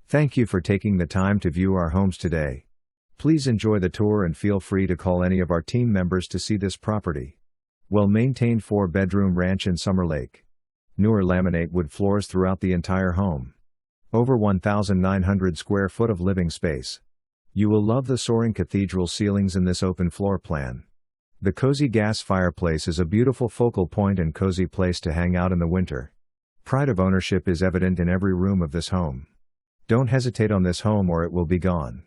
Thank you for taking the time to view our homes today. Please enjoy the tour and feel free to call any of our team members to see this property. Well-maintained 4-bedroom ranch in Summerlake. Newer laminate wood floors throughout the entire home. Over 1,900 square foot of living space. You will love the soaring cathedral ceilings in this open floor plan. The cozy gas fireplace is a beautiful focal point and cozy place to hang out in the winter. Pride of ownership is evident in every room of this home. Don't hesitate on this home or it will be gone.